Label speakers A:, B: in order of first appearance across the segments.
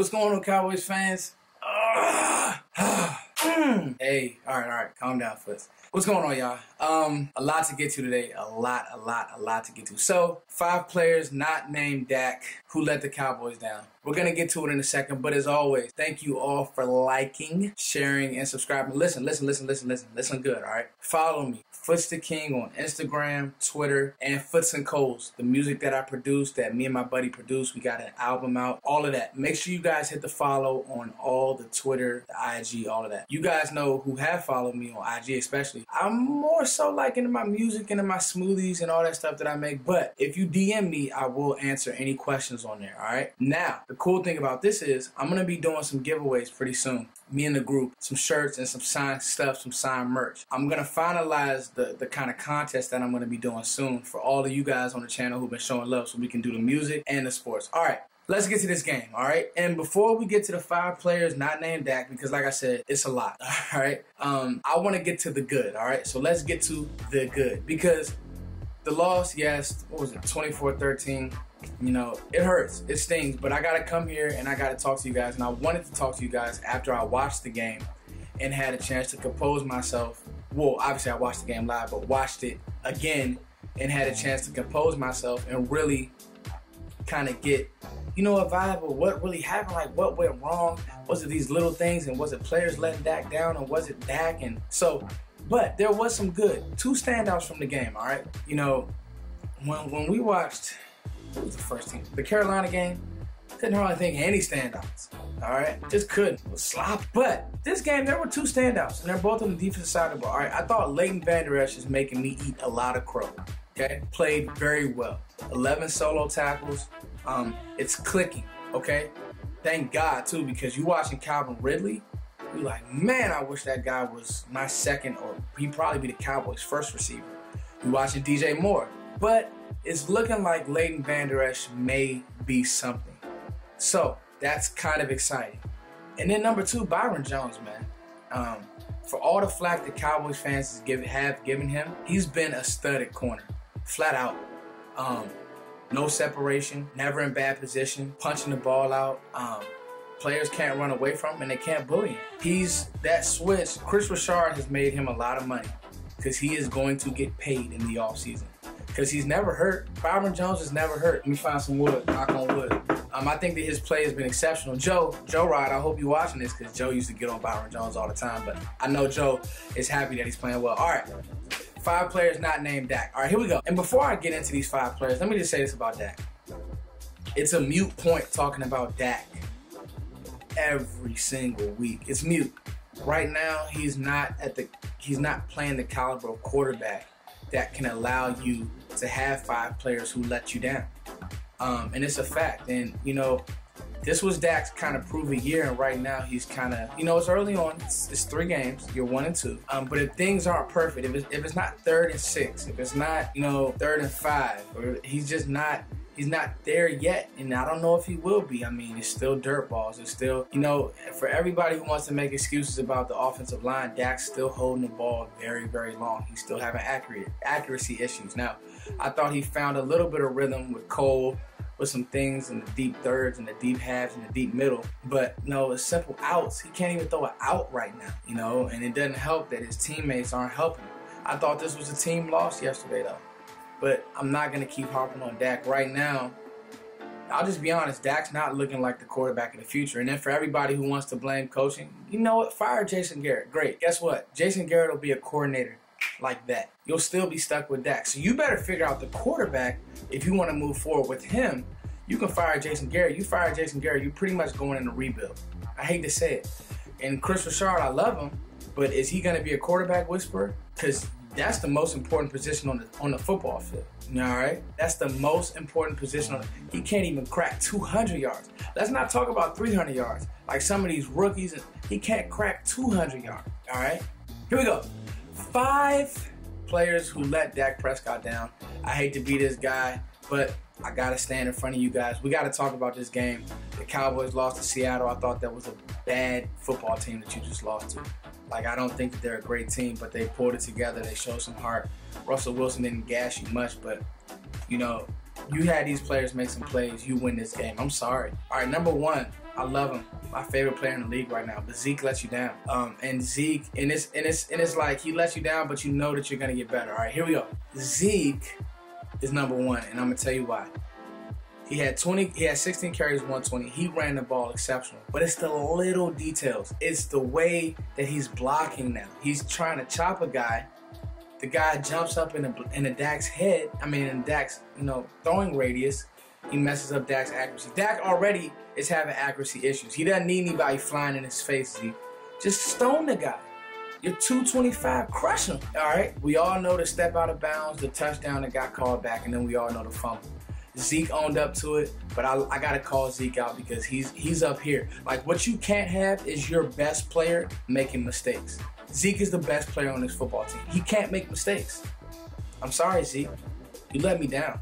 A: What's going on, Cowboys fans? Hey, all right, calm down, Foots. What's going on, y'all? A lot to get to today. A lot to get to. So, 5 players not named Dak who let the Cowboys down. We're going to get to it in a second, but as always, thank you all for liking, sharing, and subscribing. Listen good, all right? Follow me, Foots the King, on Instagram, Twitter, and Foots and Coles, the music that I produce, that me and my buddy produce. We got an album out, all of that. Make sure you guys hit the follow on all the Twitter, the IG, all of that. You guys know who have followed me on IG especially. I'm more so like into my music and in my smoothies and all that stuff that I make, but if you DM me, I will answer any questions on there, all right? Now, the cool thing about this is I'm going to be doing some giveaways pretty soon. Me and the group, some shirts and some signed stuff, some signed merch. I'm going to finalize the kind of contest that I'm going to be doing soon for all of you guys on the channel who've been showing love so we can do the music and the sports. All right. Let's get to this game, all right? And before we get to the 5 players not named Dak, because like I said, it's a lot, all right? I want to get to the good, all right? So let's get to the good. Because the loss, yes, what was it, 24-13, you know, it hurts, it stings, but I got to come here and I got to talk to you guys. And I wanted to talk to you guys after I watched the game and had a chance to compose myself. Well, obviously I watched the game live, but watched it again and had a chance to compose myself and really kind of get, you know, a vibe of what really happened, like what went wrong. Was it these little things, and was it players letting Dak down, or was it Dak? And so, but there was some good. 2 standouts from the game, all right? You know, when we watched, what was the first team? The Carolina game, couldn't hardly think of any standouts, all right? Just couldn't. It was slop. But this game, there were 2 standouts, and they're both on the defensive side of the ball, all right? I thought Leighton Vander Esch is making me eat a lot of crow, okay? Played very well. 11 solo tackles. It's clicking, okay? Thank God, too, because you watching Calvin Ridley, you're like, man, I wish that guy was my second, or he'd probably be the Cowboys' first receiver. You watching DJ Moore, but it's looking like Leighton Vander Esch may be something. So that's kind of exciting. And then number 2, Byron Jones, man. For all the flack the Cowboys fans have given him, he's been a stud at corner, flat out. No separation, never in bad position, punching the ball out. Players can't run away from him and they can't bully him. He's that switch. Chris Richard has made him a lot of money because he is going to get paid in the offseason because he's never hurt. Byron Jones is never hurt. Let me find some wood, knock on wood. I think that his play has been exceptional. Joe Rod, I hope you're watching this because Joe used to get on Byron Jones all the time, but I know Joe is happy that he's playing well. All right. 5 players not named Dak. All right, here we go. And before I get into these 5 players, let me just say this about Dak. It's a mute point talking about Dak every single week. It's mute. Right now, he's not playing the caliber of quarterback that can allow you to have 5 players who let you down. And it's a fact. And, you know, this was Dak's kind of proven year, and right now he's kind of, you know, it's early on. It's 3 games. You're 1-2. But if things aren't perfect, if it's not 3rd and 6, if it's not, you know, 3rd and 5, or he's not there yet, and I don't know if he will be. I mean, it's still dirt balls. It's still, you know, for everybody who wants to make excuses about the offensive line, Dak's still holding the ball very, very long. He's still having accuracy issues. Now, I thought he found a little bit of rhythm with Cole, with some things in the deep thirds and the deep halves and the deep middle. But no, it's simple outs. He can't even throw an out right now, you know, and it doesn't help that his teammates aren't helping him. I thought this was a team loss yesterday, though. But I'm not going to keep harping on Dak right now. I'll just be honest, Dak's not looking like the quarterback of the future. And then for everybody who wants to blame coaching, you know what? Fire Jason Garrett. Great. Guess what? Jason Garrett will be a coordinator like that. You'll still be stuck with Dak. So you better figure out the quarterback if you want to move forward with him. You can fire Jason Garrett. You fire Jason Garrett, you're pretty much going in a rebuild. I hate to say it. And Chris Richard, I love him, but is he going to be a quarterback whisperer? Because that's the most important position on the football field. All right? That's the most important position. He can't even crack 200 yards. Let's not talk about 300 yards. Like some of these rookies, he can't crack 200 yards. All right? Here we go. 5 players who let Dak Prescott down. I hate to be this guy, but I got to stand in front of you guys. We got to talk about this game. The Cowboys lost to Seattle. I thought that was a bad football team that you just lost to. Like, I don't think that they're a great team, but they pulled it together. They showed some heart. Russell Wilson didn't gas you much, but, you know, you had these players make some plays. You win this game. I'm sorry. All right, number 1, I love him. My favorite player in the league right now. But Zeke lets you down. And Zeke, and it's like he lets you down, but you know that you're gonna get better. All right, here we go. Zeke is number one, and I'm gonna tell you why. He had 16 carries, 120. He ran the ball exceptional. But it's the little details. It's the way that he's blocking now. He's trying to chop a guy. The guy jumps up in the Dak's head. I mean, in Dak's, throwing radius. He messes up Dak's accuracy. Dak already is having accuracy issues. He doesn't need anybody flying in his face, Zeke. Just stone the guy. You're 225, crush him. All right? We all know the step out of bounds, the touchdown that got called back, and then we all know the fumble. Zeke owned up to it, but I got to call Zeke out because he's up here. Like, what you can't have is your best player making mistakes. Zeke is the best player on this football team. He can't make mistakes. I'm sorry, Zeke. You let me down.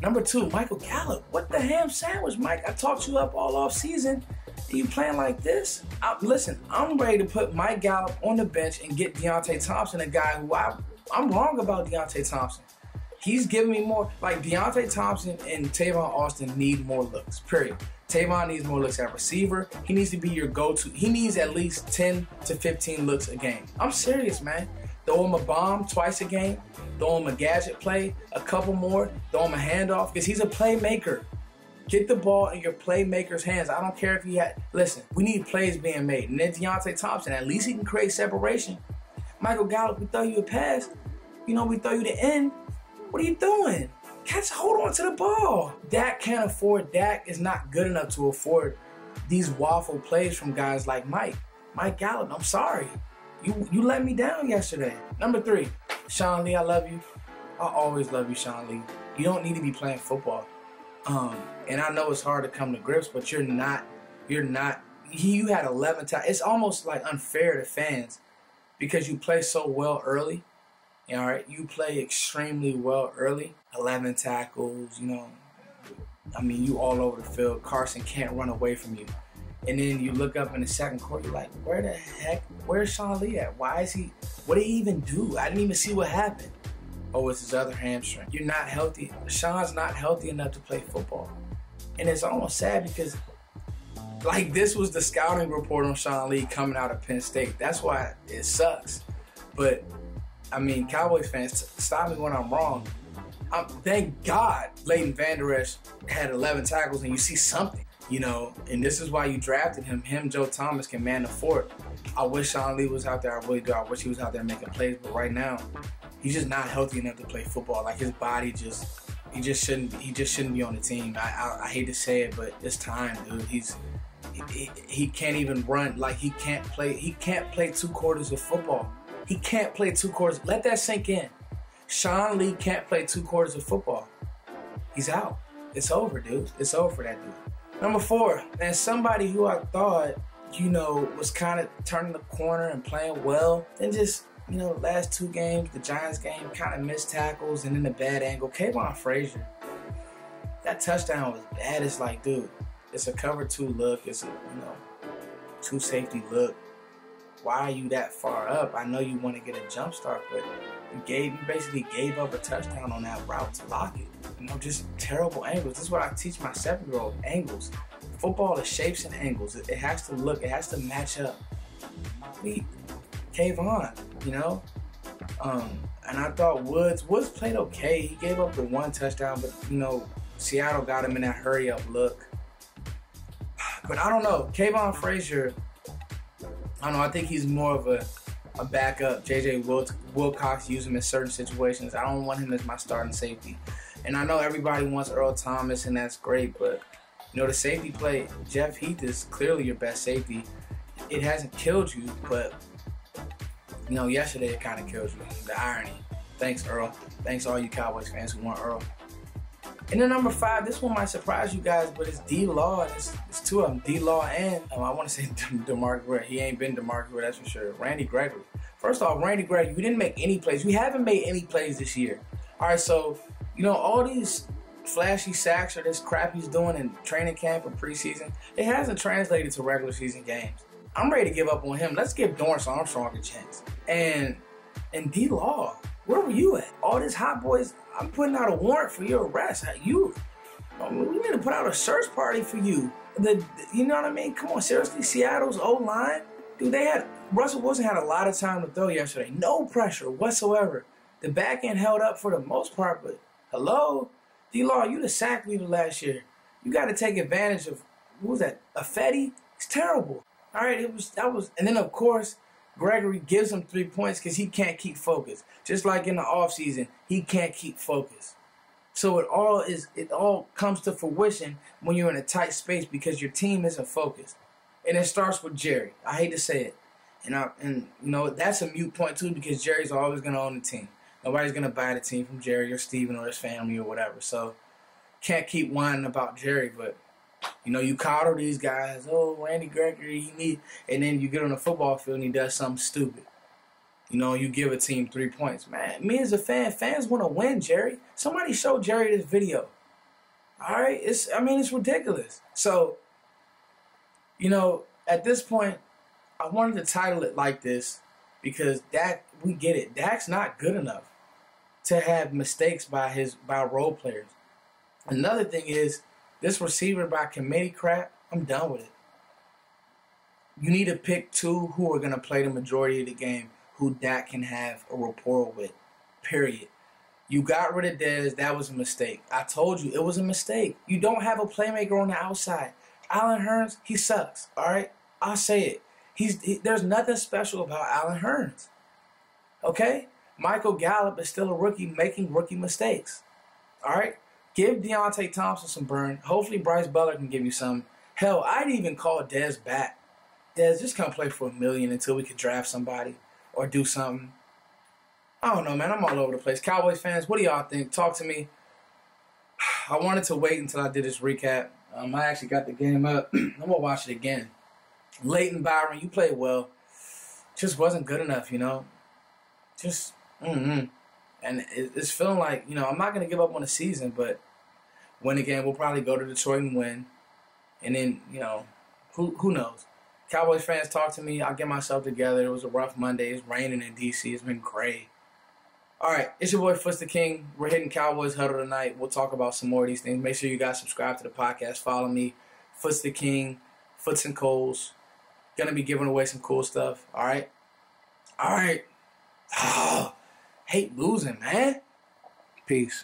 A: Number 2, Michael Gallup. What the ham sandwich, Mike? I talked you up all off season. And you playing like this? Listen, I'm ready to put Mike Gallup on the bench and get Deontay Thompson, a guy who I'm wrong about Deontay Thompson. He's giving me more. Like, Deontay Thompson and Tavon Austin need more looks, period. Tavon needs more looks at receiver. He needs to be your go-to. He needs at least 10 to 15 looks a game. I'm serious, man. Throw him a bomb twice a game. Throw him a gadget play, a couple more. Throw him a handoff because he's a playmaker. Get the ball in your playmaker's hands. I don't care if he had. Listen, we need plays being made. And then Deontay Thompson, at least he can create separation. Michael Gallup, we throw you a pass. We throw you the end. What are you doing? Hold on to the ball. Dak is not good enough to afford these waffle plays from guys like Mike Gallup. I'm sorry. You let me down yesterday. Number 3, Sean Lee, I love you. I always love you, Sean Lee. You don't need to be playing football. And I know it's hard to come to grips, but you're not. You had 11 times. It's almost like unfair to fans because you play so well early. All right, you play extremely well early. 11 tackles, you all over the field. Carson can't run away from you. And then you look up in the second quarter, you're like, where's Sean Lee at? Why is he, what did he even do? I didn't even see what happened. Oh, it's his other hamstring. You're not healthy. Sean's not healthy enough to play football. And it's almost sad because, like, this was the scouting report on Sean Lee coming out of Penn State. That's why it sucks. But Cowboys fans, stop me when I'm wrong. Thank God Leighton Vander Esch had 11 tackles and you see something, and this is why you drafted him. Joe Thomas can man the fort. I wish Sean Lee was out there. I really do. I wish he was out there making plays, but right now, he's just not healthy enough to play football. Like, his body he just shouldn't be on the team. I hate to say it, but it's time, dude. He can't even run. Like, he can't play 2 quarters of football. He can't play 2 quarters. Let that sink in. Sean Lee can't play 2 quarters of football. He's out. It's over, dude. It's over for that dude. Number 4, and somebody who I thought, was kind of turning the corner and playing well. Then just, last 2 games, the Giants game, kind of missed tackles and then the bad angle. Kayvon Frazier. That touchdown was bad. It's like, dude, it's a cover 2 look. It's a, 2 safety look. Why are you that far up? I know you want to get a jump start, but you basically gave up a touchdown on that route to lock it. Just terrible angles. This is what I teach my 7-year-old. Angles. Football is shapes and angles. It has to look. It has to match up. Kayvon, and I thought Woods played okay. He gave up the 1 touchdown, but Seattle got him in that hurry up look. But I don't know. Kayvon Frazier, I think he's more of a backup. J.J. Wilcox use him in certain situations. I don't want him as my starting safety. And I know everybody wants Earl Thomas, and that's great, but, the safety play, Jeff Heath is clearly your best safety. It hasn't killed you, but, yesterday it kind of killed you. The irony. Thanks, Earl. Thanks all you Cowboys fans who want Earl. And then number 5, this one might surprise you guys, but it's D-Law. It's 2 of them, D-Law and, I want to say DeMarcus Ware. He ain't been DeMarcus Ware, that's for sure. Randy Gregory. First off, Randy Gregory, you didn't make any plays. You haven't made any plays this year. All right, so, all these flashy sacks or this crap he's doing in training camp and preseason, it hasn't translated to regular season games. I'm ready to give up on him. Let's give Dorrance Armstrong a chance. And D-Law, where were you at? All these hot boys, I'm putting out a warrant for your arrest. We need to put out a search party for you. You know what I mean? Come on, seriously, Seattle's O-line, dude, Russell Wilson had a lot of time to throw yesterday. No pressure whatsoever. The back end held up for the most part, but hello, D-Law, you the sack leader last year. You got to take advantage of, who was that? Fetty? It's terrible. All right, and then of course, Gregory gives him 3 points because he can't keep focus. Just like in the offseason, he can't keep focus. So it all comes to fruition when you're in a tight space because your team isn't focused. And it starts with Jerry. I hate to say it. And you know, that's a mute point too because Jerry's always gonna own the team. Nobody's gonna buy the team from Jerry or Steven or his family or whatever. So can't keep whining about Jerry, but you know, you coddle these guys. Oh, Randy Gregory, and then you get on the football field and he does something stupid. You know, you give a team 3 points. Man, me as a fan, fans want to win, Jerry. Somebody show Jerry this video. All right? It's ridiculous. So, you know, at this point, I wanted to title it like this because we get it. Dak's not good enough to have mistakes by role players. Another thing is, this receiver by committee crap, I'm done with it. You need to pick two who are going to play the majority of the game, who Dak can have a rapport with, period. You got rid of Dez. That was a mistake. I told you it was a mistake. You don't have a playmaker on the outside. Allen Hurns, he sucks, all right? I'll say it. There's nothing special about Allen Hurns, okay? Michael Gallup is still a rookie making rookie mistakes, all right? Give Deontay Thompson some burn. Hopefully Bryce Butler can give you some. Hell, I'd even call Dez back. Dez, just come play for $1 million until we could draft somebody or do something. I don't know, man. I'm all over the place. Cowboys fans, what do y'all think? Talk to me. I wanted to wait until I did this recap. I actually got the game up. I'm going to watch it again. Leighton Byron, you played well. Just wasn't good enough, you know. Just, And it's feeling like, you know, I'm not going to give up on the season, but win again, we'll probably go to Detroit and win. And then, you know, who knows? Cowboys fans, talk to me. I'll get myself together. It was a rough Monday. It's raining in D.C. It's been gray. All right, it's your boy, Foots the King. We're hitting Cowboys Huddle tonight. We'll talk about some more of these things. Make sure you guys subscribe to the podcast. Follow me, Foots the King, Foots and Coles. Gonna be giving away some cool stuff. All right? All right. Oh, hate losing, man. Peace.